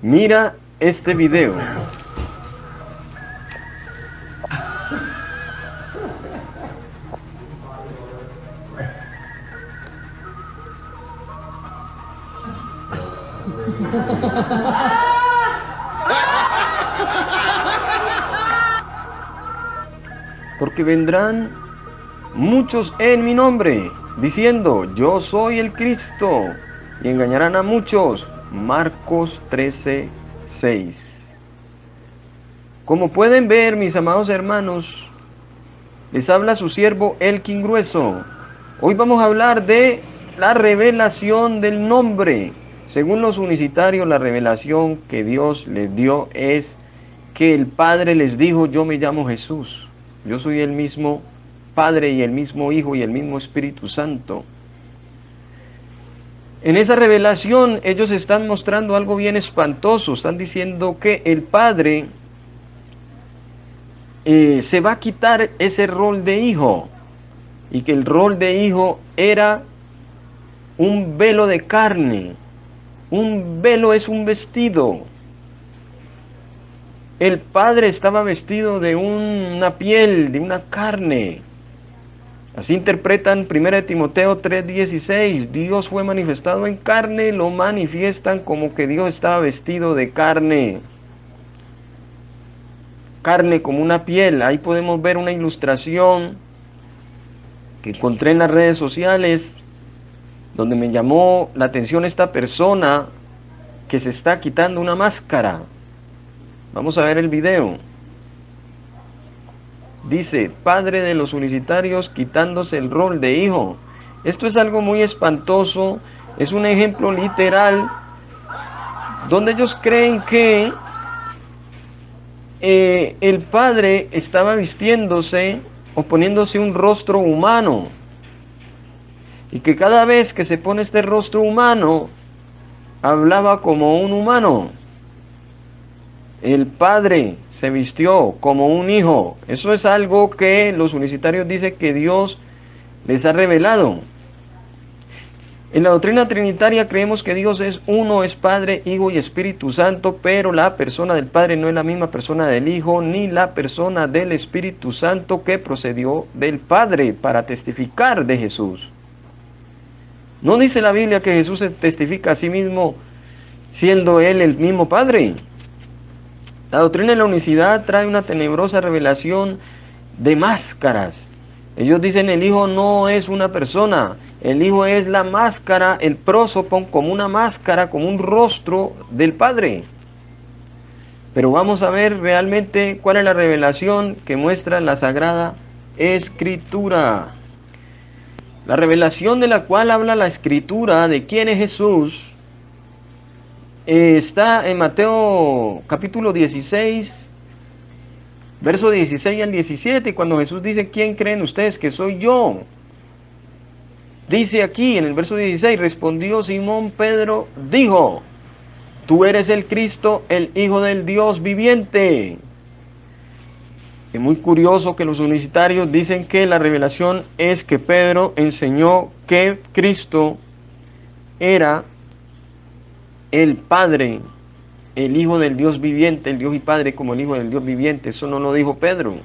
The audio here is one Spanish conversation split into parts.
Mira este video. Porque vendrán muchos en mi nombre, diciendo, yo soy el Cristo, y engañarán a muchos. Marcos 13:6. Como pueden ver, mis amados hermanos, les habla su siervo Elkin Grueso. Hoy vamos a hablar de la revelación del nombre. Según los unicitarios, la revelación que Dios les dio es que el Padre les dijo, yo me llamo Jesús. Yo soy el mismo Padre y el mismo Hijo y el mismo Espíritu Santo. En esa revelación ellos están mostrando algo bien espantoso. Están diciendo que el Padre se va a quitar ese rol de hijo. Y que el rol de hijo era un velo de carne. Un velo es un vestido. El Padre estaba vestido de una piel, de una carne. Así interpretan 1 Timoteo 3:16. Dios fue manifestado en carne, lo manifiestan como que Dios estaba vestido de carne. Carne como una piel. Ahí podemos ver una ilustración que encontré en las redes sociales, donde me llamó la atención esta persona que se está quitando una máscara. Vamos a ver el video. Dice, padre de los unicitarios quitándose el rol de hijo. Esto es algo muy espantoso, es un ejemplo literal donde ellos creen que el padre estaba vistiéndose o poniéndose un rostro humano, y que cada vez que se pone este rostro humano, hablaba como un humano. El Padre se vistió como un hijo. Eso es algo que los unicitarios dicen que Dios les ha revelado. En la doctrina trinitaria creemos que Dios es uno, es Padre, Hijo y Espíritu Santo, pero la persona del Padre no es la misma persona del Hijo, ni la persona del Espíritu Santo que procedió del Padre para testificar de Jesús. ¿No dice la Biblia que Jesús se testifica a sí mismo siendo Él el mismo Padre? La doctrina de la unicidad trae una tenebrosa revelación de máscaras. Ellos dicen el Hijo no es una persona, el Hijo es la máscara, el prosopon, como una máscara, como un rostro del Padre. Pero vamos a ver realmente cuál es la revelación que muestra la Sagrada Escritura. La revelación de la cual habla la Escritura de quién es Jesús está en Mateo capítulo 16, verso 16 al 17, y cuando Jesús dice, ¿quién creen ustedes que soy yo? Dice aquí en el verso 16, respondió Simón Pedro, dijo, tú eres el Cristo, el Hijo del Dios viviente. Es muy curioso que los unicitarios dicen que la revelación es que Pedro enseñó que Cristo era el Padre, el Hijo del Dios viviente, el Dios y Padre como el Hijo del Dios viviente. Eso no lo dijo Pedro.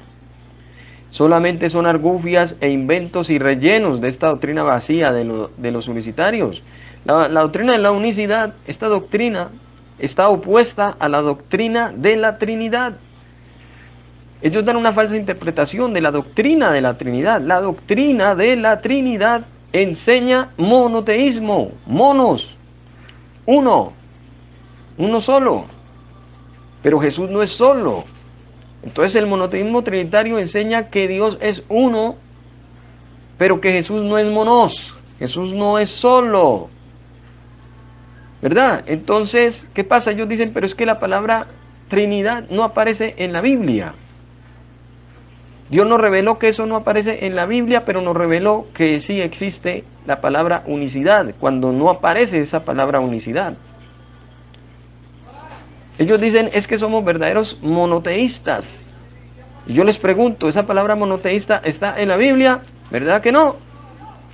Solamente son argufias e inventos y rellenos de esta doctrina vacía de los unicitarios. La doctrina de la unicidad, esta doctrina está opuesta a la doctrina de la Trinidad. Ellos dan una falsa interpretación de la doctrina de la Trinidad. La doctrina de la Trinidad enseña monoteísmo, monos, uno solo. Pero Jesús no es solo. Entonces el monoteísmo trinitario enseña que Dios es uno, pero que Jesús no es monos. Jesús no es solo. ¿Verdad? Entonces, ¿qué pasa? Ellos dicen, pero es que la palabra Trinidad no aparece en la Biblia. Dios nos reveló que eso no aparece en la Biblia, pero nos reveló que sí existe la palabra unicidad, cuando no aparece esa palabra unicidad. Ellos dicen, es que somos verdaderos monoteístas. Y yo les pregunto, ¿esa palabra monoteísta está en la Biblia? ¿Verdad que no?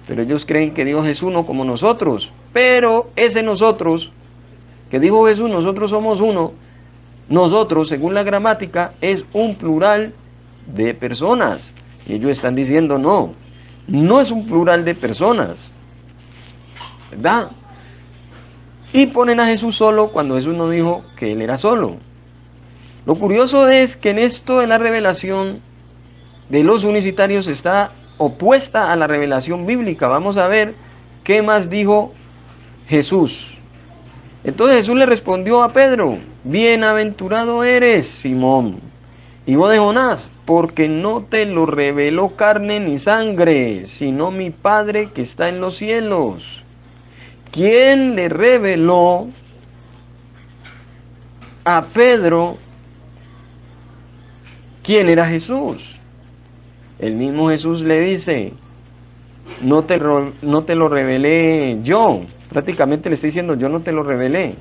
Pero ellos creen que Dios es uno como nosotros. Pero ese nosotros que dijo Jesús, nosotros somos uno, nosotros, según la gramática, es un plural de personas. Y ellos están diciendo, no, no es un plural de personas, ¿verdad? Y ponen a Jesús solo cuando Jesús no dijo que él era solo. Lo curioso es que en esto de la revelación de los unicitarios está opuesta a la revelación bíblica. Vamos a ver qué más dijo Jesús. Entonces Jesús le respondió a Pedro, bienaventurado eres, Simón, hijo de Jonás, porque no te lo reveló carne ni sangre, sino mi Padre que está en los cielos. ¿Quién le reveló a Pedro quién era Jesús? El mismo Jesús le dice, no te lo revelé yo. Prácticamente le estoy diciendo, yo no te lo revelé.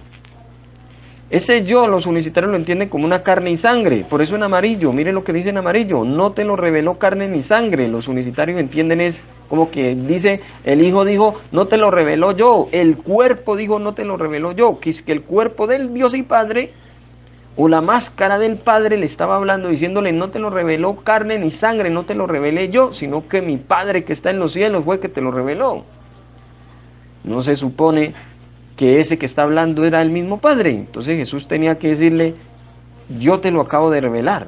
Ese yo, los unicitarios lo entienden como una carne y sangre. Por eso en amarillo, miren lo que dice en amarillo. No te lo reveló carne ni sangre. Los unicitarios entienden es como que dice, el Hijo dijo, no te lo reveló yo. El cuerpo dijo, no te lo reveló yo. Que es que el cuerpo del Dios y Padre, o la máscara del Padre le estaba hablando, diciéndole, no te lo reveló carne ni sangre, no te lo revelé yo, sino que mi Padre que está en los cielos fue el que te lo reveló. No se supone que ese que está hablando era el mismo Padre. Entonces Jesús tenía que decirle, yo te lo acabo de revelar.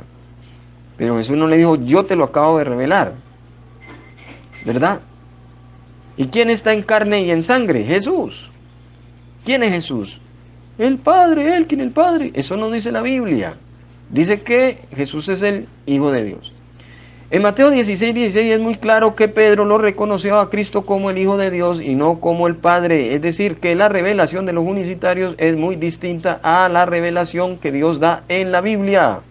Pero Jesús no le dijo, yo te lo acabo de revelar. ¿Verdad? ¿Y quién está en carne y en sangre? Jesús. ¿Quién es Jesús? El Padre, Él, ¿quién es el Padre? Eso no dice la Biblia. Dice que Jesús es el Hijo de Dios. En Mateo 16:16 es muy claro que Pedro lo reconoció a Cristo como el Hijo de Dios y no como el Padre. Es decir, que la revelación de los unicitarios es muy distinta a la revelación que Dios da en la Biblia.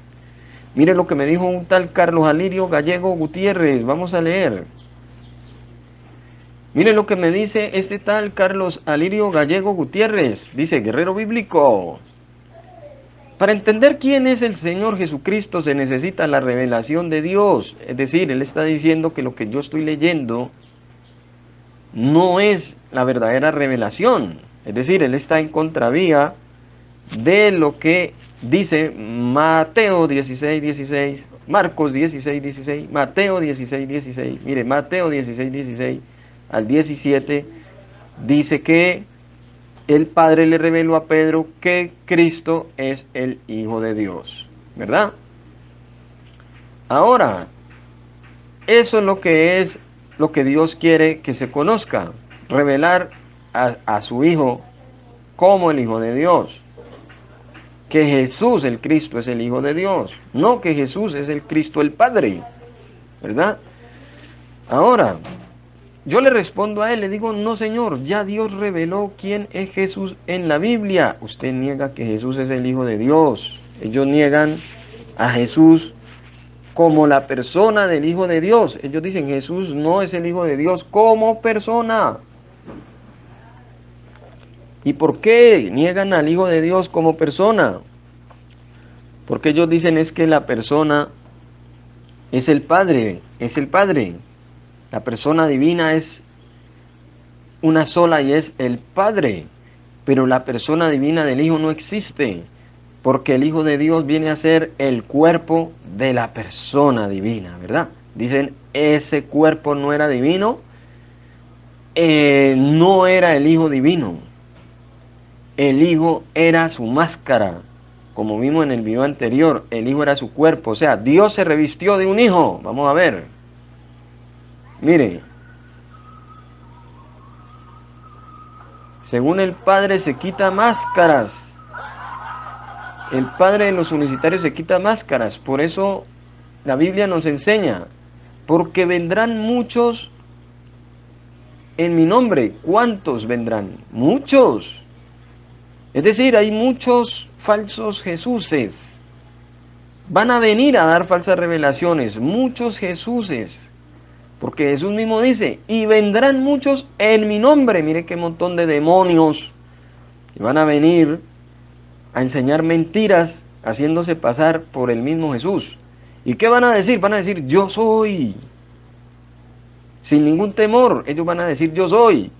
Mire lo que me dijo un tal Carlos Alirio Gallego Gutiérrez. Vamos a leer. Mire lo que me dice este tal Carlos Alirio Gallego Gutiérrez. Dice, guerrero bíblico. Para entender quién es el Señor Jesucristo se necesita la revelación de Dios. Es decir, Él está diciendo que lo que yo estoy leyendo no es la verdadera revelación. Es decir, Él está en contravía de lo que dice Mateo 16:16, Marcos 16:16, Mateo 16:16. Mire, Mateo 16:16 al 17 dice que el Padre le reveló a Pedro que Cristo es el Hijo de Dios, ¿verdad? Ahora, eso es lo que Dios quiere que se conozca, revelar a su Hijo como el Hijo de Dios. Que Jesús, el Cristo, es el Hijo de Dios, no que Jesús es el Cristo, el Padre, ¿verdad? Ahora, yo le respondo a él, le digo, no Señor, ya Dios reveló quién es Jesús en la Biblia. Usted niega que Jesús es el Hijo de Dios. Ellos niegan a Jesús como la persona del Hijo de Dios. Ellos dicen, Jesús no es el Hijo de Dios como persona. ¿Y por qué niegan al Hijo de Dios como persona? Porque ellos dicen es que la persona es el Padre, es el Padre. La persona divina es una sola y es el Padre, pero la persona divina del Hijo no existe, porque el Hijo de Dios viene a ser el cuerpo de la persona divina, ¿verdad? Dicen, ese cuerpo no era divino, no era el Hijo divino, el Hijo era su máscara, como vimos en el video anterior, el Hijo era su cuerpo, o sea, Dios se revistió de un Hijo, vamos a ver, mire, según el Padre se quita máscaras. El Padre de los unicitarios se quita máscaras. Por eso la Biblia nos enseña. Porque vendrán muchos en mi nombre. ¿Cuántos vendrán? Muchos. Es decir, hay muchos falsos Jesuses. Van a venir a dar falsas revelaciones. Muchos Jesuses. Porque Jesús mismo dice, y vendrán muchos en mi nombre. Mire qué montón de demonios. Y van a venir a enseñar mentiras, haciéndose pasar por el mismo Jesús. ¿Y qué van a decir? Van a decir, yo soy. Sin ningún temor, ellos van a decir, yo soy.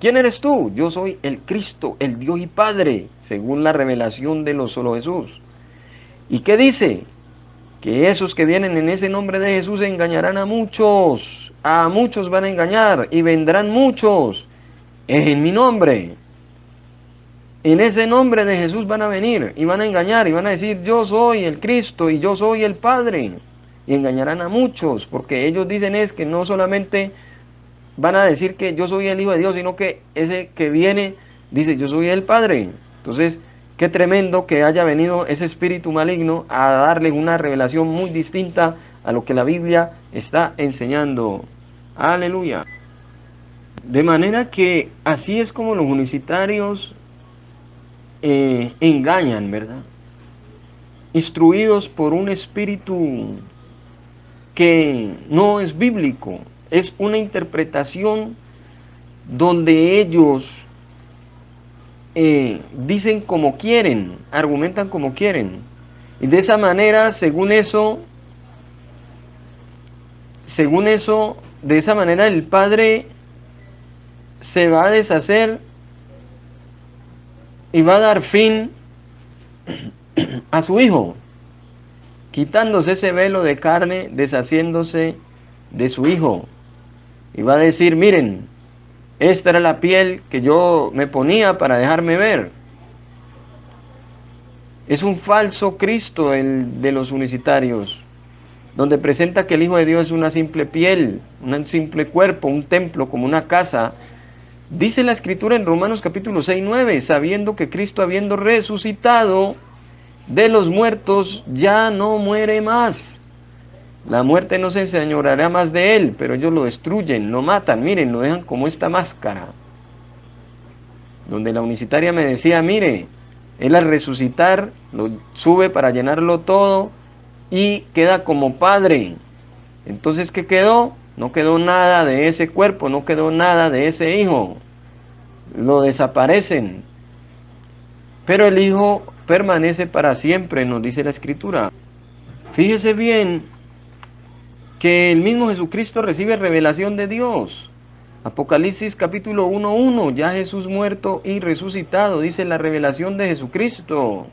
¿Quién eres tú? Yo soy el Cristo, el Dios y Padre, según la revelación de lo solo Jesús. ¿Y qué dice? Que esos que vienen en ese nombre de Jesús engañarán a muchos van a engañar y vendrán muchos en mi nombre. En ese nombre de Jesús van a venir y van a engañar y van a decir yo soy el Cristo y yo soy el Padre. Y engañarán a muchos porque ellos dicen es que no solamente van a decir que yo soy el Hijo de Dios, sino que ese que viene dice yo soy el Padre. Entonces, qué tremendo que haya venido ese espíritu maligno a darle una revelación muy distinta a lo que la Biblia está enseñando. Aleluya. De manera que así es como los unicitarios engañan, ¿verdad? Instruidos por un espíritu que no es bíblico, es una interpretación donde ellos dicen como quieren, argumentan como quieren. Y de esa manera, según eso, de esa manera el Padre se va a deshacer y va a dar fin a su Hijo, quitándose ese velo de carne, deshaciéndose de su Hijo. Y va a decir, miren, esta era la piel que yo me ponía para dejarme ver. Es un falso Cristo el de los unicitarios, donde presenta que el Hijo de Dios es una simple piel, un simple cuerpo, un templo, como una casa. Dice la Escritura en Romanos capítulo 6-9, sabiendo que Cristo, habiendo resucitado de los muertos, ya no muere más. La muerte no se enseñoreará más de él, pero ellos lo destruyen, lo matan, miren, lo dejan como esta máscara. Donde la unicitaria me decía, mire, él al resucitar lo sube para llenarlo todo y queda como Padre. Entonces, ¿qué quedó? No quedó nada de ese cuerpo, no quedó nada de ese Hijo. Lo desaparecen. Pero el Hijo permanece para siempre, nos dice la Escritura. Fíjese bien que el mismo Jesucristo recibe revelación de Dios. Apocalipsis capítulo 1:1, ya Jesús muerto y resucitado, dice la revelación de Jesucristo.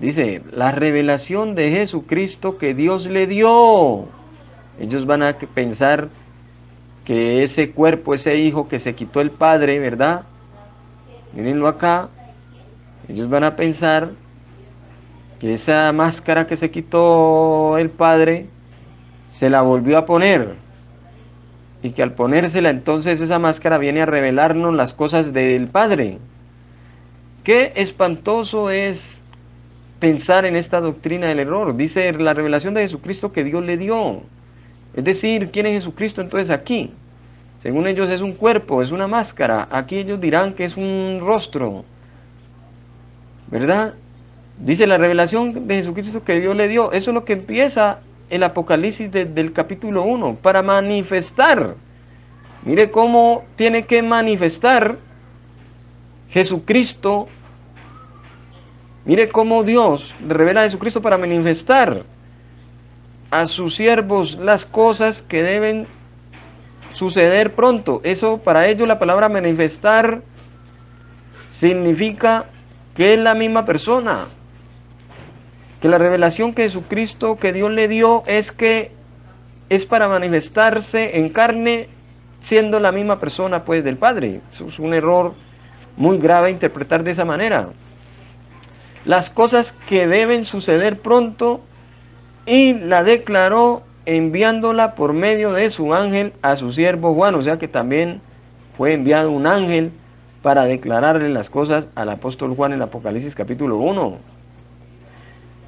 Dice, la revelación de Jesucristo que Dios le dio. Ellos van a pensar que ese cuerpo, ese Hijo que se quitó el Padre, ¿verdad? Mírenlo acá. Ellos van a pensar que esa máscara que se quitó el Padre se la volvió a poner. Y que al ponérsela entonces esa máscara viene a revelarnos las cosas del Padre. Qué espantoso es pensar en esta doctrina del error. Dice la revelación de Jesucristo que Dios le dio. Es decir, ¿quién es Jesucristo entonces aquí? Según ellos es un cuerpo, es una máscara. Aquí ellos dirán que es un rostro. ¿Verdad? Dice la revelación de Jesucristo que Dios le dio. Eso es lo que empieza el Apocalipsis del capítulo 1. Para manifestar. Mire cómo tiene que manifestar Jesucristo. Mire cómo Dios revela a Jesucristo para manifestar a sus siervos las cosas que deben suceder pronto. Eso para ellos la palabra manifestar significa que es la misma persona. Que la revelación que Jesucristo, que Dios le dio, es que es para manifestarse en carne siendo la misma persona pues del Padre. Eso es un error muy grave interpretar de esa manera. Las cosas que deben suceder pronto, y la declaró enviándola por medio de su ángel a su siervo Juan. O sea que también fue enviado un ángel para declararle las cosas al apóstol Juan en Apocalipsis capítulo 1.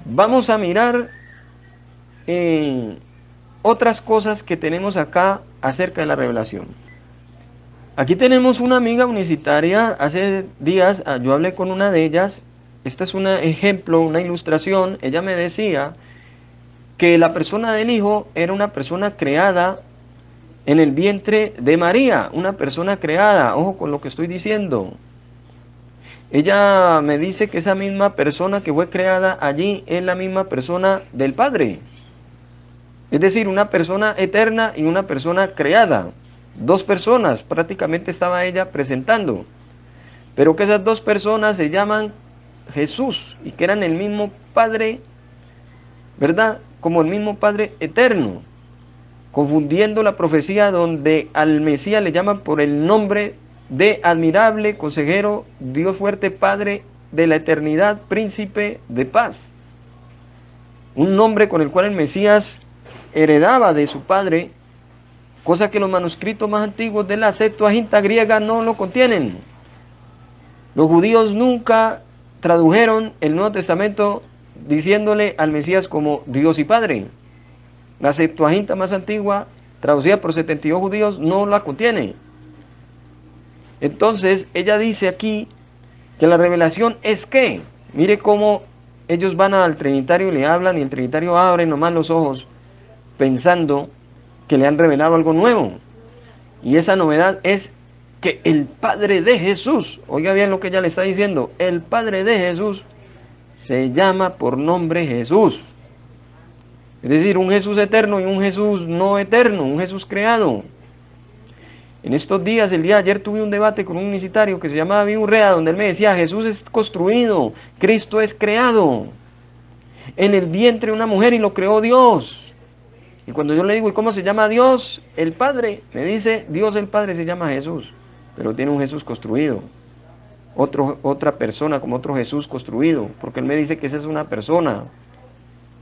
Vamos a mirar otras cosas que tenemos acá acerca de la revelación. Aquí tenemos una amiga unicitaria. Hace días yo hablé con una de ellas. Este es un ejemplo, una ilustración. Ella me decía que la persona del Hijo era una persona creada en el vientre de María, una persona creada. Ojo con lo que estoy diciendo. Ella me dice que esa misma persona que fue creada allí es la misma persona del Padre. Es decir, una persona eterna y una persona creada. Dos personas prácticamente estaba ella presentando, pero que esas dos personas se llaman Jesús y que eran el mismo Padre, ¿verdad? Como el mismo Padre eterno, confundiendo la profecía donde al Mesías le llaman por el nombre de admirable, consejero, Dios fuerte, Padre de la eternidad, príncipe de paz. Un nombre con el cual el Mesías heredaba de su padre, cosa que los manuscritos más antiguos de la Septuaginta griega no lo contienen. Los judíos nunca tradujeron el Nuevo Testamento diciéndole al Mesías como Dios y Padre. La Septuaginta más antigua, traducida por 72 judíos, no la contiene. Entonces, ella dice aquí que la revelación es que, mire cómo ellos van al Trinitario y le hablan y el Trinitario abre nomás los ojos pensando que le han revelado algo nuevo. Y esa novedad es que el Padre de Jesús, oiga bien lo que ella le está diciendo, el Padre de Jesús se llama por nombre Jesús. Es decir, un Jesús eterno y un Jesús no eterno, un Jesús creado. En estos días, el día de ayer tuve un debate con un unicitario que se llamaba David Urrea, donde él me decía, Jesús es construido, Cristo es creado en el vientre de una mujer y lo creó Dios. Y cuando yo le digo, ¿y cómo se llama Dios? El Padre. Me dice, Dios el Padre se llama Jesús, pero tiene un Jesús construido. Otra persona como otro Jesús construido, porque él me dice que esa es una persona,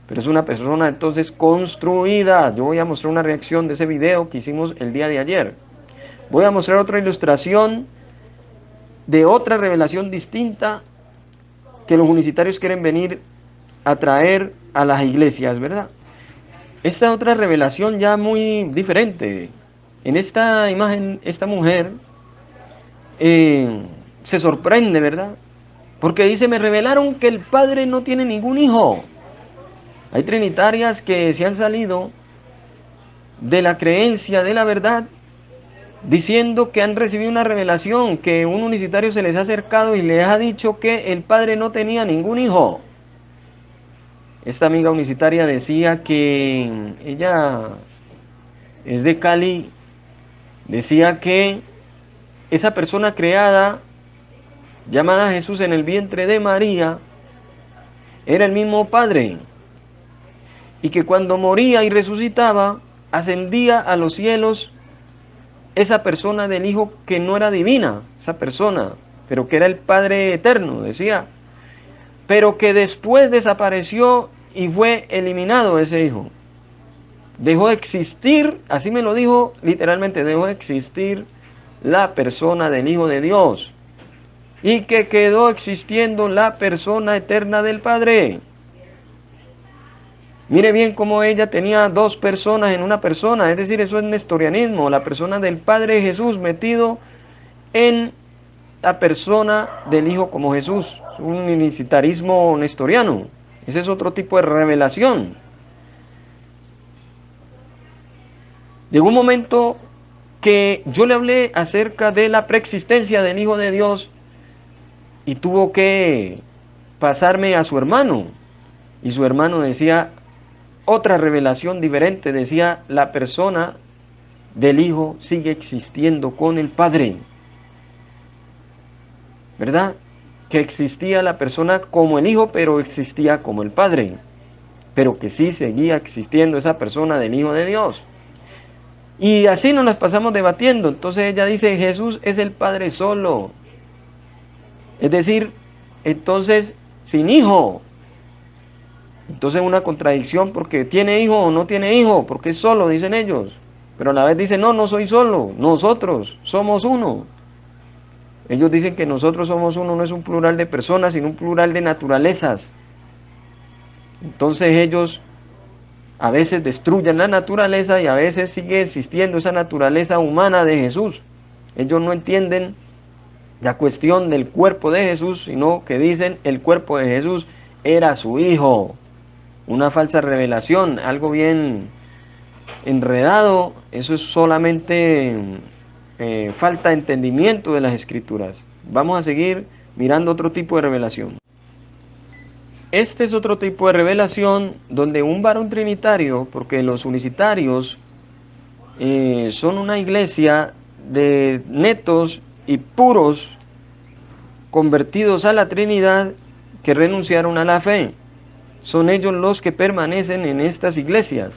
pero es una persona entonces construida. Yo voy a mostrar una reacción de ese video que hicimos el día de ayer. Voy a mostrar otra ilustración de otra revelación distinta que los unicitarios quieren venir a traer a las iglesias, ¿verdad? Esta otra revelación ya muy diferente. En esta imagen, esta mujer se sorprende, ¿verdad? Porque dice, me revelaron que el Padre no tiene ningún hijo. Hay trinitarias que se han salido de la creencia de la verdad, diciendo que han recibido una revelación, que un unicitario se les ha acercado y les ha dicho que el Padre no tenía ningún hijo. Esta amiga unicitaria decía que ella es de Cali, decía que esa persona creada, llamada Jesús en el vientre de María, era el mismo Padre, y que cuando moría y resucitaba, ascendía a los cielos esa persona del Hijo que no era divina, esa persona, pero que era el Padre eterno, decía, pero que después desapareció y fue eliminado ese Hijo. Dejó de existir, así me lo dijo literalmente, dejó de existir la persona del Hijo de Dios, y que quedó existiendo la persona eterna del Padre. Mire bien cómo ella tenía dos personas en una persona, es decir, eso es nestorianismo, la persona del Padre Jesús metido en la persona del Hijo como Jesús, un unicitarismo nestoriano. Ese es otro tipo de revelación. Llegó un momento que yo le hablé acerca de la preexistencia del Hijo de Dios y tuvo que pasarme a su hermano. Y su hermano decía otra revelación diferente, decía la persona del Hijo sigue existiendo con el Padre. ¿Verdad? Que existía la persona como el Hijo, pero existía como el Padre. Pero que sí seguía existiendo esa persona del Hijo de Dios. Y así nos las pasamos debatiendo. Entonces ella dice, Jesús es el Padre solo. Es decir, entonces, sin hijo. Entonces una contradicción porque tiene hijo o no tiene hijo, porque es solo, dicen ellos. Pero a la vez dicen, no, no soy solo, nosotros somos uno. Ellos dicen que nosotros somos uno, no es un plural de personas, sino un plural de naturalezas. Entonces ellos a veces destruyen la naturaleza y a veces sigue existiendo esa naturaleza humana de Jesús. Ellos no entienden la cuestión del cuerpo de Jesús, sino que dicen el cuerpo de Jesús era su hijo. Una falsa revelación, algo bien enredado. Eso es solamente falta de entendimiento de las escrituras. Vamos a seguir mirando otro tipo de revelación. Este es otro tipo de revelación donde un varón trinitario, porque los unicitarios son una iglesia de netos y puros convertidos a la Trinidad que renunciaron a la fe. Son ellos los que permanecen en estas iglesias,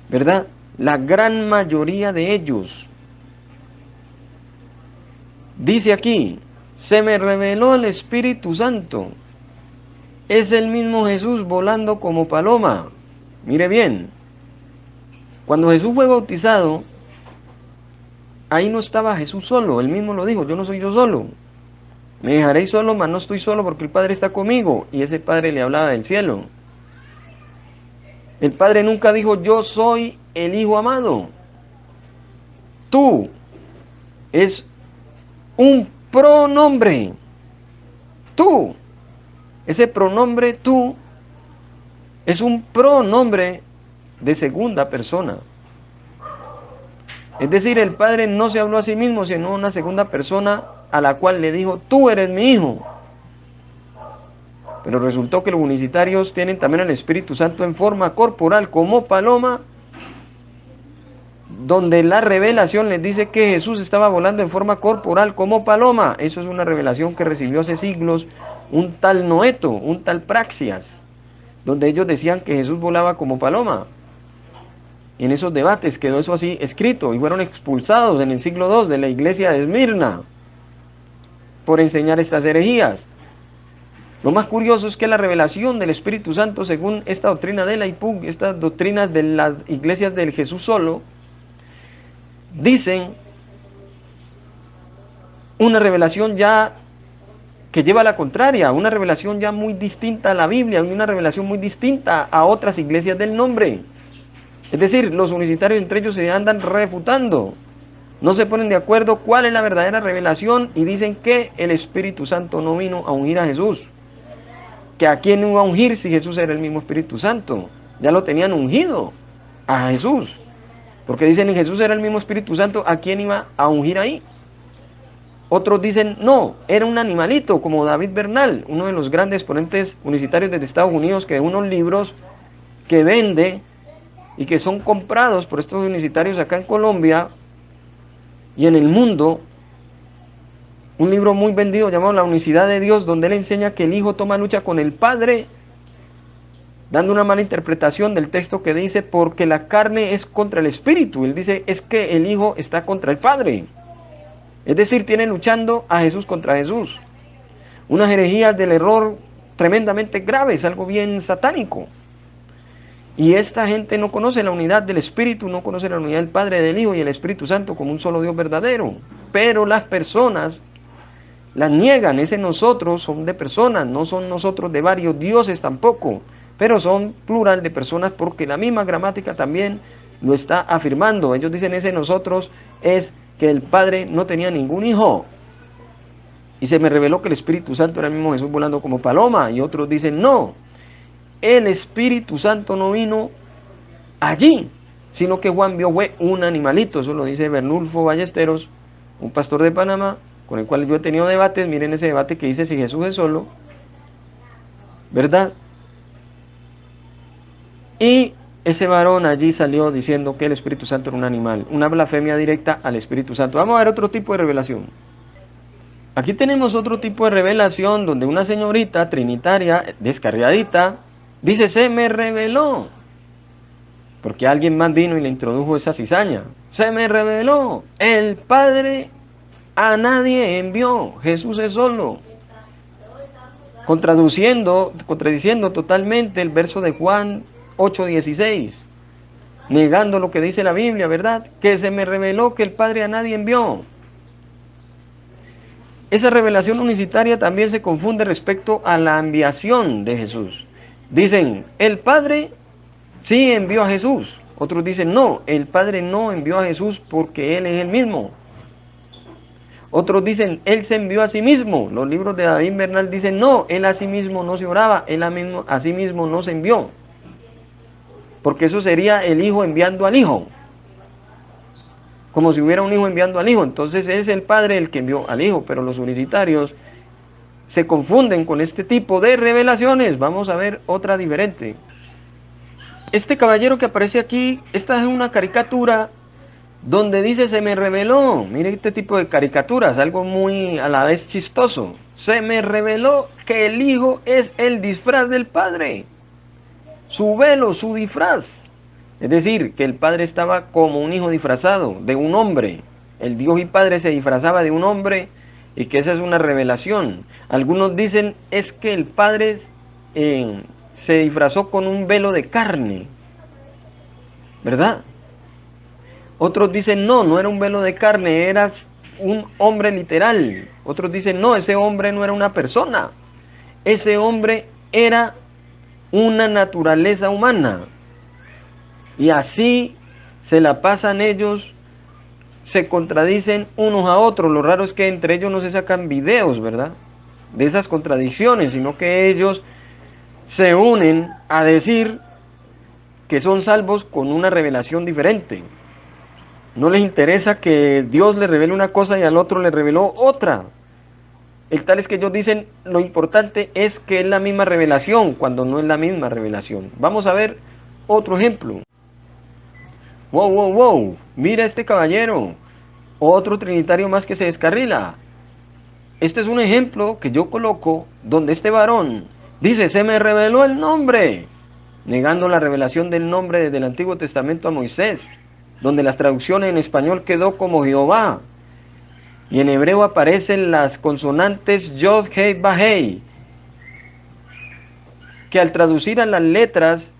¿verdad? La gran mayoría de ellos. Dice aquí, se me reveló el Espíritu Santo. Es el mismo Jesús volando como paloma. Mire bien, cuando Jesús fue bautizado, ahí no estaba Jesús solo, él mismo lo dijo, yo no soy yo solo. Me dejaréis solo, mas no estoy solo porque el Padre está conmigo. Y ese Padre le hablaba del cielo. El Padre nunca dijo, yo soy el Hijo amado. Tú es un pronombre. Tú. Ese pronombre tú es un pronombre de segunda persona. Es decir, el Padre no se habló a sí mismo, sino a una segunda persona a la cual le dijo, tú eres mi hijo. Pero resultó que los unicitarios tienen también el Espíritu Santo en forma corporal como paloma, donde la revelación les dice que Jesús estaba volando en forma corporal como paloma. Eso es una revelación que recibió hace siglos un tal Noeto, un tal Praxias, donde ellos decían que Jesús volaba como paloma. Y en esos debates quedó eso así escrito y fueron expulsados en el siglo II de la iglesia de Esmirna por enseñar estas herejías. Lo más curioso es que la revelación del Espíritu Santo, según esta doctrina de la IPUC, estas doctrinas de las iglesias del Jesús solo, dicen una revelación ya que lleva a la contraria, una revelación ya muy distinta a la Biblia, una revelación muy distinta a otras iglesias del nombre. Es decir, los unicitarios entre ellos se andan refutando, no se ponen de acuerdo cuál es la verdadera revelación y dicen que el Espíritu Santo no vino a ungir a Jesús. Que a quién iba a ungir si Jesús era el mismo Espíritu Santo. Ya lo tenían ungido a Jesús. Porque dicen, Jesús era el mismo Espíritu Santo, ¿a quién iba a ungir ahí? Otros dicen, no, era un animalito, como David Bernal, uno de los grandes ponentes unicitarios de Estados Unidos, que unos libros que vende y que son comprados por estos unicitarios acá en Colombia y en el mundo, un libro muy vendido llamado La Unicidad de Dios, donde él enseña que el Hijo toma lucha con el Padre, dando una mala interpretación del texto que dice, porque la carne es contra el Espíritu. Él dice, es que el Hijo está contra el Padre. Es decir, tiene luchando a Jesús contra Jesús. Unas herejías del error tremendamente graves, algo bien satánico. Y esta gente no conoce la unidad del Espíritu, no conoce la unidad del Padre, del Hijo y el Espíritu Santo como un solo Dios verdadero. Pero las personas las niegan, ese nosotros son de personas, no son nosotros de varios dioses tampoco, pero son plural de personas porque la misma gramática también lo está afirmando. Ellos dicen ese nosotros es que el Padre no tenía ningún hijo. Y se me reveló que el Espíritu Santo era el mismo Jesús volando como paloma. Y otros dicen no, el Espíritu Santo no vino allí, sino que Juan vio fue un animalito. Eso lo dice Bernulfo Ballesteros, un pastor de Panamá, con el cual yo he tenido debates. Miren ese debate que dice si Jesús es solo, ¿verdad? Y ese varón allí salió diciendo que el Espíritu Santo era un animal, una blasfemia directa al Espíritu Santo. Vamos a ver otro tipo de revelación. Aquí tenemos otro tipo de revelación donde una señorita trinitaria descarriadita dice, se me reveló, porque alguien más vino y le introdujo esa cizaña. Se me reveló, el Padre a nadie envió, Jesús es solo. Contradiciendo totalmente el verso de Juan 8:16, negando lo que dice la Biblia, ¿verdad? Que se me reveló que el Padre a nadie envió. Esa revelación unicitaria también se confunde respecto a la enviación de Jesús. Dicen, el Padre sí envió a Jesús. Otros dicen, no, el Padre no envió a Jesús porque Él es el mismo. Otros dicen, Él se envió a sí mismo. Los libros de David Bernal dicen, no, Él a sí mismo no se oraba, Él a sí mismo no se envió. Porque eso sería el Hijo enviando al Hijo. Como si hubiera un hijo enviando al hijo. Entonces es el Padre el que envió al Hijo. Pero los unicitarios se confunden con este tipo de revelaciones. Vamos a ver otra diferente. Este caballero que aparece aquí, esta es una caricatura donde dice se me reveló. Mire este tipo de caricaturas, algo muy a la vez chistoso. Se me reveló que el hijo es el disfraz del padre, su velo, su disfraz. Es decir, que el padre estaba como un hijo disfrazado de un hombre. El Dios y Padre se disfrazaba de un hombre y que esa es una revelación. Algunos dicen es que el padre se disfrazó con un velo de carne, ¿verdad? Otros dicen no, no era un velo de carne, era un hombre literal. Otros dicen no, ese hombre no era una persona, ese hombre era una naturaleza humana. Y así se la pasan ellos, se contradicen unos a otros. Lo raro es que entre ellos no se sacan videos, ¿verdad? De esas contradicciones, sino que ellos se unen a decir que son salvos con una revelación diferente. No les interesa que Dios les revele una cosa y al otro le reveló otra. El tal es que ellos dicen lo importante es que es la misma revelación cuando no es la misma revelación. Vamos a ver otro ejemplo. Wow, wow, wow. Mira este caballero. Otro trinitario más que se descarrila. Este es un ejemplo que yo coloco donde este varón dice, se me reveló el nombre, negando la revelación del nombre desde el Antiguo Testamento a Moisés, donde las traducciones en español quedó como Jehová, y en hebreo aparecen las consonantes Yod, Hei, Bahei, que al traducir a las letras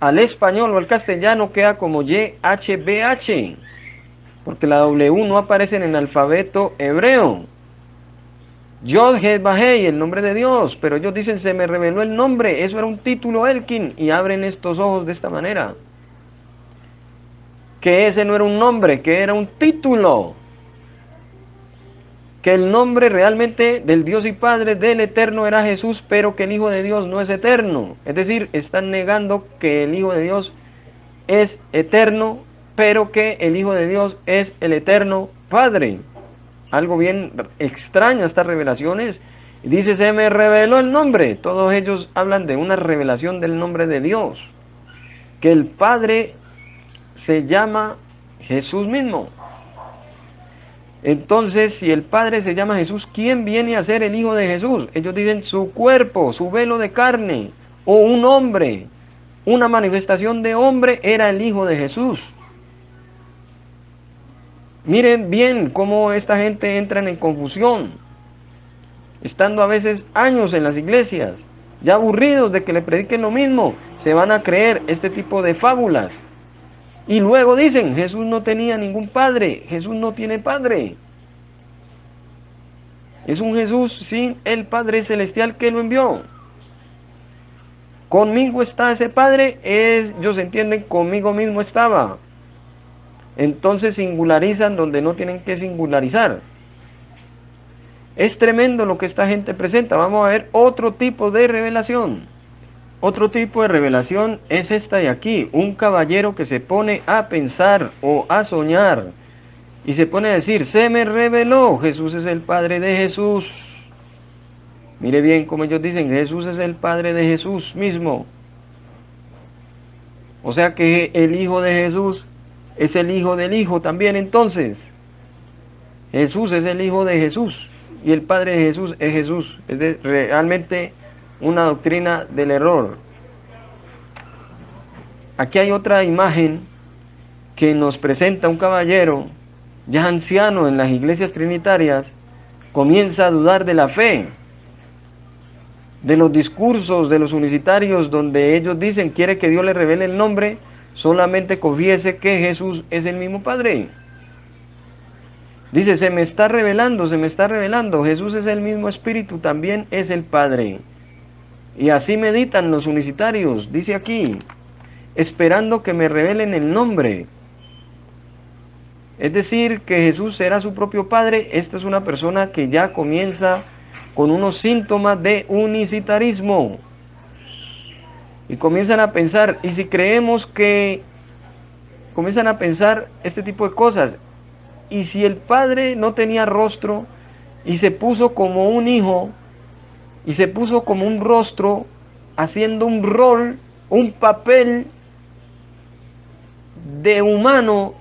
al español o al castellano queda como YHBH, porque la W no aparece en el alfabeto hebreo. Yod, Hei, Bahei, el nombre de Dios, pero ellos dicen se me reveló el nombre, eso era un título Elkin, y abren estos ojos de esta manera. Que ese no era un nombre, que era un título. Que el nombre realmente del Dios y Padre del Eterno era Jesús, pero que el Hijo de Dios no es eterno. Es decir, están negando que el Hijo de Dios es eterno, pero que el Hijo de Dios es el eterno Padre. Algo bien extraño estas revelaciones. Dice, se me reveló el nombre. Todos ellos hablan de una revelación del nombre de Dios. Que el Padre se llama Jesús mismo. Entonces, si el Padre se llama Jesús, ¿quién viene a ser el Hijo de Jesús? Ellos dicen su cuerpo, su velo de carne, o un hombre, una manifestación de hombre era el Hijo de Jesús. Miren bien cómo esta gente entra en confusión, estando a veces años en las iglesias, ya aburridos de que le prediquen lo mismo, se van a creer este tipo de fábulas. Y luego dicen, Jesús no tenía ningún padre, Jesús no tiene padre. Es un Jesús sin el Padre Celestial que lo envió. Conmigo está ese Padre, ellos entienden, conmigo mismo estaba. Entonces singularizan donde no tienen que singularizar. Es tremendo lo que esta gente presenta. Vamos a ver otro tipo de revelación. Otro tipo de revelación es esta de aquí. Un caballero que se pone a pensar o a soñar y se pone a decir, se me reveló, Jesús es el Padre de Jesús. Mire bien como ellos dicen, Jesús es el Padre de Jesús mismo. O sea que el Hijo de Jesús es el Hijo del Hijo también entonces. Jesús es el Hijo de Jesús y el Padre de Jesús es Jesús. Es realmente una doctrina del error. Aquí hay otra imagen que nos presenta un caballero ya anciano en las iglesias trinitarias, comienza a dudar de la fe, de los discursos de los unicitarios donde ellos dicen, quiere que Dios le revele el nombre, solamente confiese que Jesús es el mismo Padre. Dice, se me está revelando, Jesús es el mismo Espíritu, también es el Padre. Y así meditan los unicitarios, dice aquí, esperando que me revelen el nombre. Es decir, que Jesús será su propio Padre. Esta es una persona que ya comienza con unos síntomas de unicitarismo. Y comienzan a pensar, y si creemos que comienzan a pensar este tipo de cosas, y si el Padre no tenía rostro, y se puso como un hijo, y se puso como un rostro, haciendo un rol, un papel de humano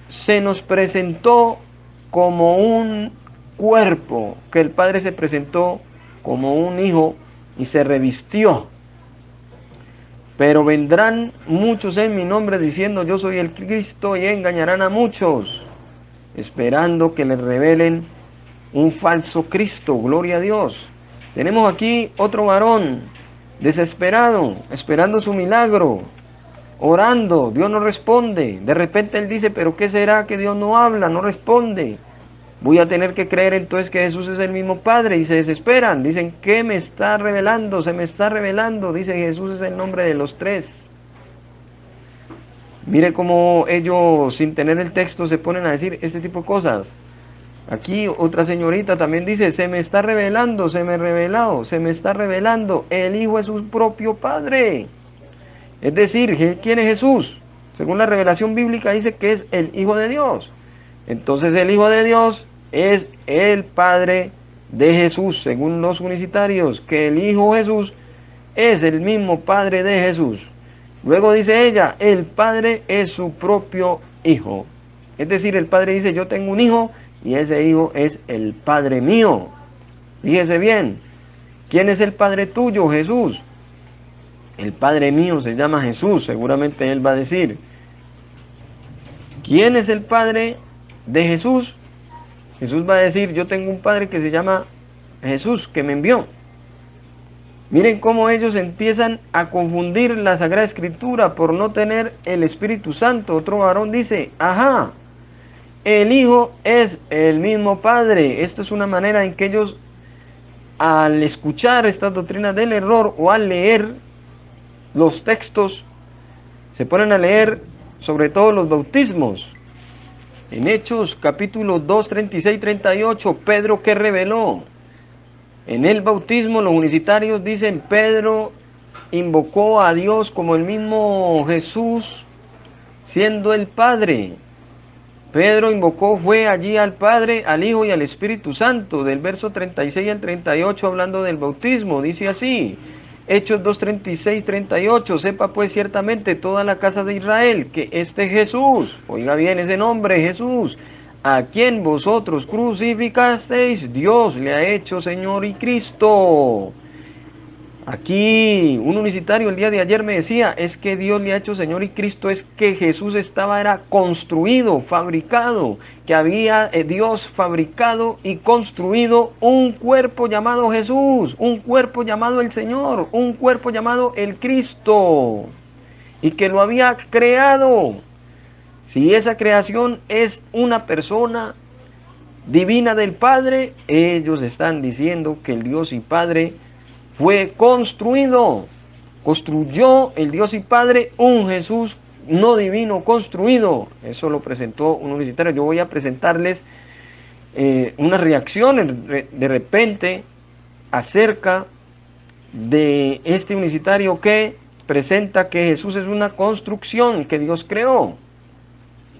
se nos presentó como un cuerpo, que el Padre se presentó como un hijo y se revistió. Pero vendrán muchos en mi nombre diciendo yo soy el Cristo y engañarán a muchos, esperando que les revelen un falso Cristo. Gloria a Dios. Tenemos aquí otro varón desesperado, esperando su milagro, orando, Dios no responde. De repente él dice, pero ¿qué será que Dios no habla, no responde? Voy a tener que creer entonces que Jesús es el mismo Padre, y se desesperan. Dicen, ¿qué me está revelando? Se me está revelando. Dice, Jesús es el nombre de los tres. Mire cómo ellos, sin tener el texto, se ponen a decir este tipo de cosas. Aquí otra señorita también dice, se me está revelando, se me ha revelado, se me está revelando. El Hijo es su propio Padre. Es decir, ¿quién es Jesús? Según la revelación bíblica dice que es el Hijo de Dios. Entonces el Hijo de Dios es el Padre de Jesús, según los unicitarios, que el Hijo Jesús es el mismo Padre de Jesús. Luego dice ella, el Padre es su propio Hijo. Es decir, el Padre dice, yo tengo un hijo y ese hijo es el Padre mío. Fíjese bien, ¿quién es el Padre tuyo? Jesús. El Padre mío se llama Jesús, seguramente él va a decir. ¿Quién es el Padre de Jesús? Jesús va a decir, yo tengo un Padre que se llama Jesús, que me envió. Miren cómo ellos empiezan a confundir la Sagrada Escritura por no tener el Espíritu Santo. Otro varón dice, ajá, el Hijo es el mismo Padre. Esta es una manera en que ellos, al escuchar estas doctrinas del error o al leer los textos, se ponen a leer sobre todo los bautismos. En Hechos capítulo 2, 36, 38, Pedro que reveló. En el bautismo los unicitarios dicen, Pedro invocó a Dios como el mismo Jesús, siendo el Padre. Pedro invocó, fue allí al Padre, al Hijo y al Espíritu Santo. Del verso 36 al 38 hablando del bautismo, dice así, Hechos 2, 36, 38, sepa pues ciertamente toda la casa de Israel que este Jesús, oiga bien ese nombre, Jesús, a quien vosotros crucificasteis, Dios le ha hecho Señor y Cristo. Aquí un unicitario el día de ayer me decía, es que Dios le ha hecho Señor y Cristo, es que Jesús era construido, fabricado, que había Dios fabricado y construido un cuerpo llamado Jesús, un cuerpo llamado el Señor, un cuerpo llamado el Cristo, y que lo había creado. Si esa creación es una persona divina del Padre, ellos están diciendo que el Dios y Padre fue construido, construyó el Dios y Padre un Jesús no divino construido. Eso lo presentó un unicitario. Yo voy a presentarles unas reacciones de repente acerca de este unicitario que presenta que Jesús es una construcción que Dios creó,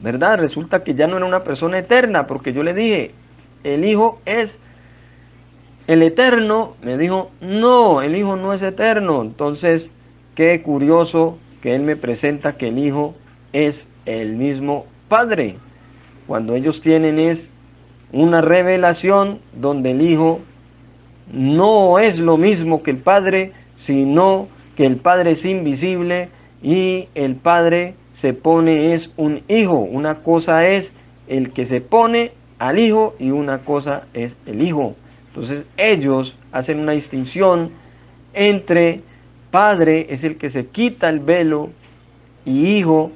¿verdad? Resulta que ya no era una persona eterna, porque yo le dije, el Hijo es el eterno. Me dijo, no, el Hijo no es eterno. Entonces, qué curioso que él me presenta que el Hijo es el mismo Padre, cuando ellos tienen es una revelación donde el Hijo no es lo mismo que el Padre, sino que el Padre es invisible y el Padre se pone es un Hijo. Una cosa es el que se pone al Hijo y una cosa es el Hijo. Entonces ellos hacen una distinción entre Padre es el que se quita el velo y Hijo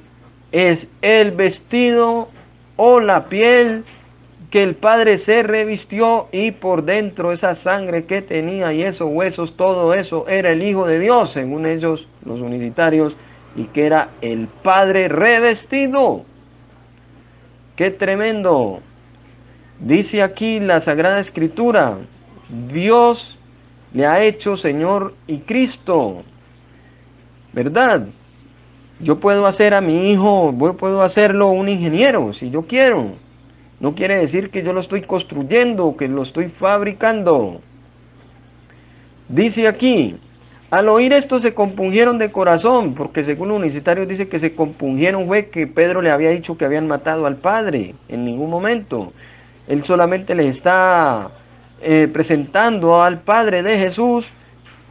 es el vestido o la piel que el Padre se revistió, y por dentro esa sangre que tenía y esos huesos, todo eso era el Hijo de Dios, según ellos los unicitarios, y que era el Padre revestido. ¡Qué tremendo! Dice aquí la Sagrada Escritura, Dios le ha hecho Señor y Cristo, ¿verdad? Yo puedo hacer a mi hijo, puedo hacerlo un ingeniero, si yo quiero. No quiere decir que yo lo estoy construyendo, que lo estoy fabricando. Dice aquí, Al oír esto se compungieron de corazón, porque según los universitarios dice que se compungieron fue que Pedro le había dicho que habían matado al Padre, en ningún momento. Él solamente le está presentando al Padre de Jesús,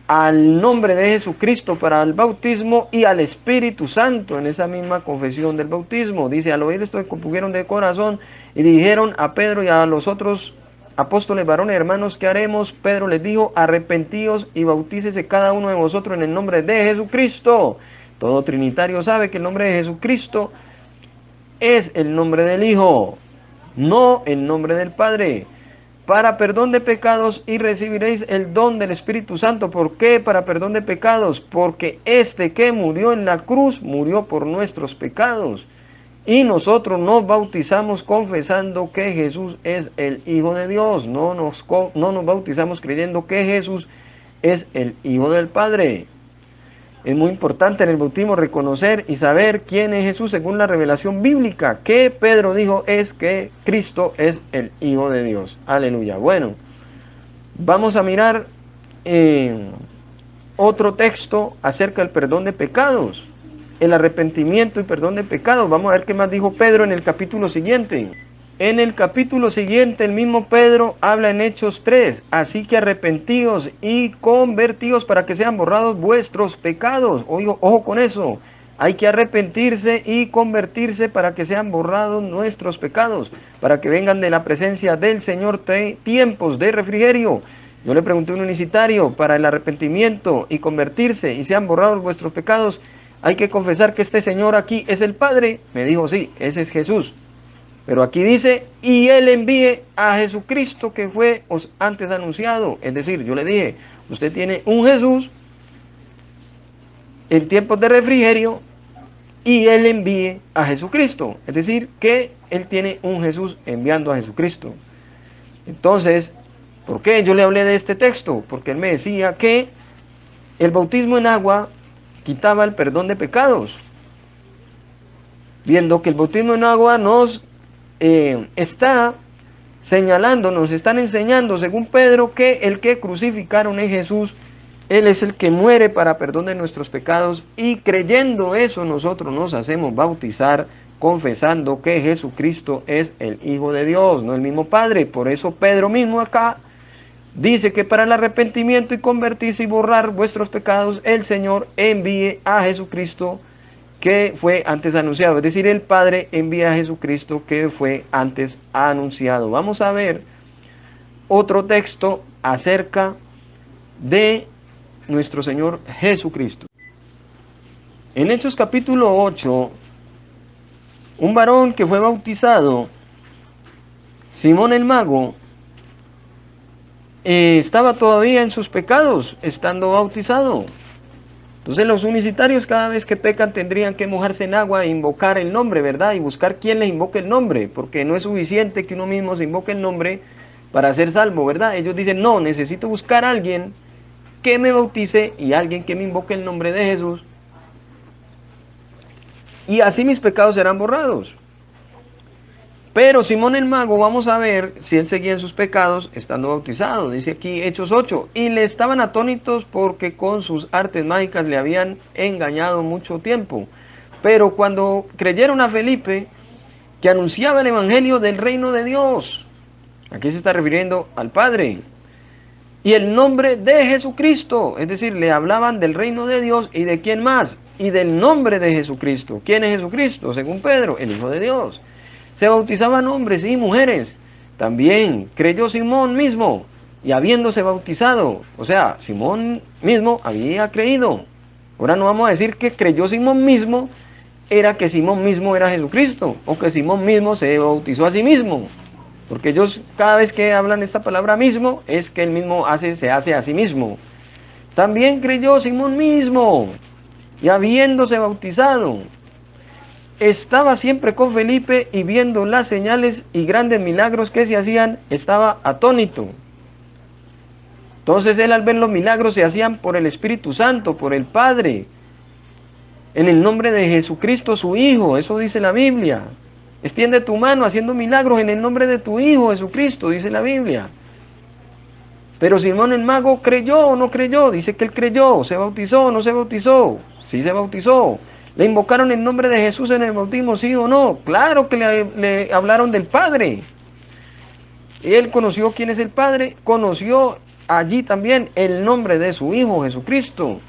al nombre de Jesucristo para el bautismo y al Espíritu Santo en esa misma confesión del bautismo. Dice, al oír esto se compungieron de corazón y dijeron a Pedro y a los otros apóstoles, varones, hermanos, ¿qué haremos? Pedro les dijo, arrepentíos y bautícese cada uno de vosotros en el nombre de Jesucristo. Todo trinitario sabe que el nombre de Jesucristo es el nombre del Hijo, no el nombre del Padre, para perdón de pecados y recibiréis el don del Espíritu Santo. ¿Por qué para perdón de pecados? Porque este que murió en la cruz murió por nuestros pecados. Y nosotros nos bautizamos confesando que Jesús es el Hijo de Dios. No nos bautizamos creyendo que Jesús es el Hijo del Padre. Es muy importante en el bautismo reconocer y saber quién es Jesús según la revelación bíblica. Que Pedro dijo es que Cristo es el Hijo de Dios. Aleluya. Bueno, vamos a mirar otro texto acerca del perdón de pecados. El arrepentimiento y perdón de pecados. Vamos a ver qué más dijo Pedro en el capítulo siguiente. En el capítulo siguiente, el mismo Pedro habla en Hechos 3, así que arrepentíos y convertíos para que sean borrados vuestros pecados. Ojo con eso, hay que arrepentirse y convertirse para que sean borrados nuestros pecados, para que vengan de la presencia del Señor tiempos de refrigerio. Yo le pregunté a un unicitario, para el arrepentimiento y convertirse y sean borrados vuestros pecados, hay que confesar que este Señor aquí es el Padre. Me dijo, sí, ese es Jesús. Pero aquí dice, y Él envíe a Jesucristo que fue antes anunciado. Es decir, yo le dije, usted tiene un Jesús en tiempos de refrigerio y Él envíe a Jesucristo. Es decir, que Él tiene un Jesús enviando a Jesucristo. Entonces, ¿por qué yo le hablé de este texto? Porque Él me decía que el bautismo en agua quitaba el perdón de pecados. Viendo que el bautismo en agua nos está señalando, nos están enseñando, según Pedro, que el que crucificaron es Jesús. Él es el que muere para perdón de nuestros pecados, y creyendo eso nosotros nos hacemos bautizar, confesando que Jesucristo es el Hijo de Dios, no el mismo Padre. Por eso Pedro mismo acá dice que para el arrepentimiento y convertirse y borrar vuestros pecados, el Señor envíe a Jesucristo que fue antes anunciado. Es decir, el Padre envía a Jesucristo que fue antes anunciado. Vamos a ver otro texto acerca de nuestro Señor Jesucristo. En Hechos capítulo 8, un varón que fue bautizado, Simón el Mago, estaba todavía en sus pecados, estando bautizado. Entonces los unicitarios cada vez que pecan tendrían que mojarse en agua e invocar el nombre, ¿verdad? Y buscar quién les invoque el nombre, porque no es suficiente que uno mismo se invoque el nombre para ser salvo, ¿verdad? Ellos dicen, no, necesito buscar a alguien que me bautice y alguien que me invoque el nombre de Jesús, y así mis pecados serán borrados. Pero Simón el Mago, vamos a ver si él seguía en sus pecados estando bautizado. Dice aquí Hechos 8, y le estaban atónitos porque con sus artes mágicas le habían engañado mucho tiempo. Pero cuando creyeron a Felipe, que anunciaba el evangelio del reino de Dios, aquí se está refiriendo al Padre, y el nombre de Jesucristo, es decir, le hablaban del reino de Dios y de quién más, y del nombre de Jesucristo. ¿Quién es Jesucristo? Según Pedro, el Hijo de Dios. Se bautizaban hombres y mujeres. También creyó Simón mismo, y habiéndose bautizado, o sea, Simón mismo había creído. Ahora no vamos a decir que creyó Simón mismo, era que Simón mismo era Jesucristo, o que Simón mismo se bautizó a sí mismo. Porque ellos cada vez que hablan esta palabra mismo, es que él mismo se hace a sí mismo. También creyó Simón mismo, y habiéndose bautizado, estaba siempre con Felipe, y viendo las señales y grandes milagros que se hacían, estaba atónito. Entonces él, al ver los milagros se hacían por el Espíritu Santo, por el Padre, en el nombre de Jesucristo su Hijo, eso dice la Biblia. Extiende tu mano haciendo milagros en el nombre de tu Hijo Jesucristo, dice la Biblia. Pero Simón el mago creyó o no creyó. Dice que él creyó. ¿Se bautizó o no se bautizó? Sí se bautizó. ¿Le invocaron el nombre de Jesús en el bautismo, sí o no? Claro que le hablaron del Padre. Él conoció quién es el Padre, conoció allí también el nombre de su Hijo Jesucristo.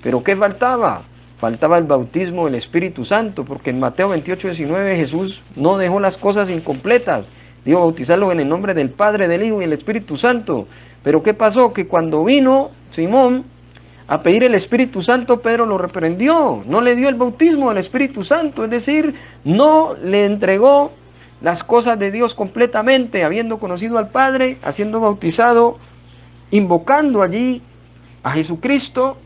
Pero ¿qué faltaba? Faltaba el bautismo del Espíritu Santo, porque en Mateo 28:19 Jesús no dejó las cosas incompletas. Dijo bautizarlos en el nombre del Padre, del Hijo y del Espíritu Santo. Pero ¿qué pasó? Que cuando vino Simón a pedir el Espíritu Santo, Pedro lo reprendió. No le dio el bautismo del Espíritu Santo, es decir, no le entregó las cosas de Dios completamente, habiendo conocido al Padre, haciendo bautizado, invocando allí a Jesucristo,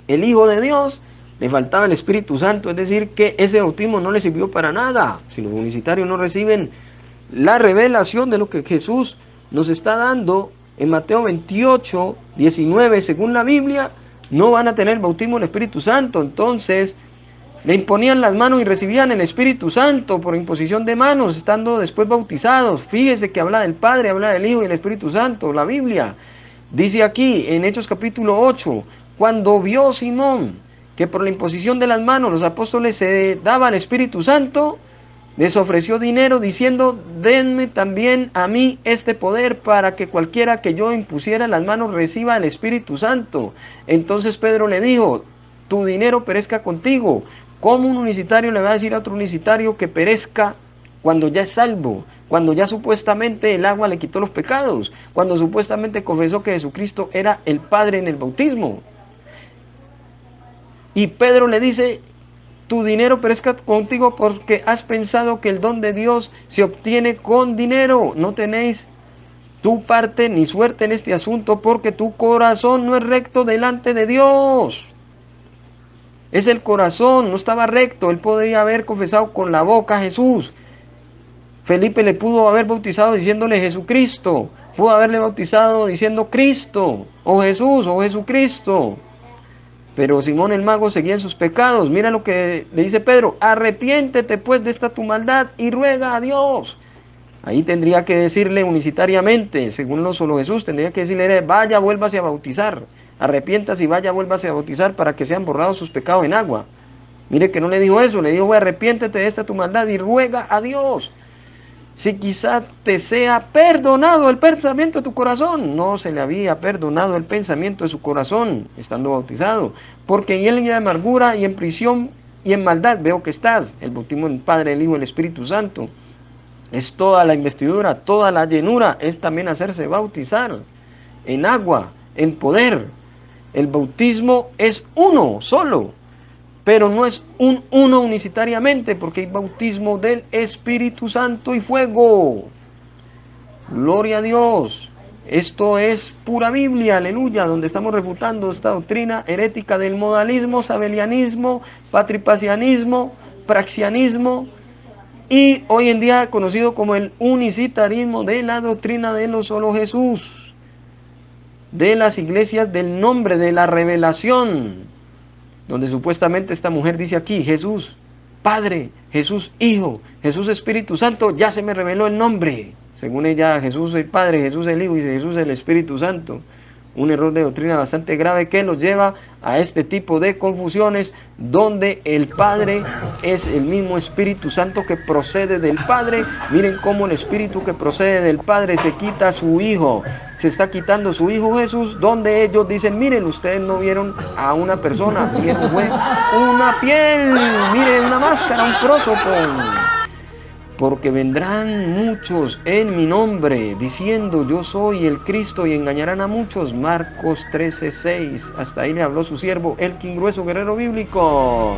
el Hijo de Dios. Le faltaba el Espíritu Santo, es decir, que ese bautismo no le sirvió para nada. Si los unitarios no reciben la revelación de lo que Jesús nos está dando en Mateo 28:19, según la Biblia, no van a tener el bautismo del Espíritu Santo. Entonces, le imponían las manos y recibían el Espíritu Santo por imposición de manos, estando después bautizados. Fíjese que habla del Padre, habla del Hijo y del Espíritu Santo, la Biblia. Dice aquí, en Hechos capítulo 8, cuando vio Simón que por la imposición de las manos los apóstoles se daban el Espíritu Santo, les ofreció dinero diciendo, denme también a mí este poder para que cualquiera que yo impusiera las manos reciba el Espíritu Santo. Entonces Pedro le dijo, tu dinero perezca contigo. ¿Cómo un unicitario le va a decir a otro unicitario que perezca cuando ya es salvo? Cuando ya supuestamente el agua le quitó los pecados, cuando supuestamente confesó que Jesucristo era el Padre en el bautismo. Y Pedro le dice, tu dinero perezca contigo porque has pensado que el don de Dios se obtiene con dinero. No tenéis tu parte ni suerte en este asunto porque tu corazón no es recto delante de Dios. Es el corazón, no estaba recto. Él podría haber confesado con la boca a Jesús. Felipe le pudo haber bautizado diciéndole Jesucristo. Pudo haberle bautizado diciendo Cristo, o Jesús, o Jesucristo. Pero Simón el mago seguía en sus pecados. Mira lo que le dice Pedro. Arrepiéntete pues de esta tu maldad y ruega a Dios. Ahí tendría que decirle unicitariamente, según lo solo Jesús, tendría que decirle, vaya, vuélvase a bautizar. Arrepiéntase y vaya, vuélvase a bautizar para que sean borrados sus pecados en agua. Mire que no le dijo eso, le dijo, arrepiéntete de esta tu maldad y ruega a Dios. Si quizá te sea perdonado el pensamiento de tu corazón. No se le había perdonado el pensamiento de su corazón, estando bautizado. Porque en él y en amargura y en prisión y en maldad veo que estás. El bautismo del Padre, el Hijo y el Espíritu Santo. Es toda la investidura, toda la llenura. Es también hacerse bautizar en agua, en poder. El bautismo es uno solo. Pero no es uno unicitariamente, porque hay bautismo del Espíritu Santo y fuego. Gloria a Dios. Esto es pura Biblia, aleluya, donde estamos refutando esta doctrina herética del modalismo, sabelianismo, patripacianismo, praxianismo y hoy en día conocido como el unicitarismo de la doctrina de lo solo Jesús, de las iglesias del nombre, de la revelación, donde supuestamente esta mujer dice aquí, Jesús Padre, Jesús Hijo, Jesús Espíritu Santo, ya se me reveló el nombre. Según ella, Jesús el Padre, Jesús el Hijo y Jesús el Espíritu Santo. Un error de doctrina bastante grave que nos lleva a este tipo de confusiones, donde el Padre es el mismo Espíritu Santo que procede del Padre. Miren cómo el Espíritu que procede del Padre se quita a su Hijo. Se está quitando su Hijo Jesús, donde ellos dicen, miren, ustedes no vieron a una persona, vieron fue una piel, miren, una máscara, un prósopo. Porque vendrán muchos en mi nombre, diciendo yo soy el Cristo, y engañarán a muchos. Marcos 13:6. Hasta ahí le habló su siervo, Elkin Grueso, guerrero bíblico.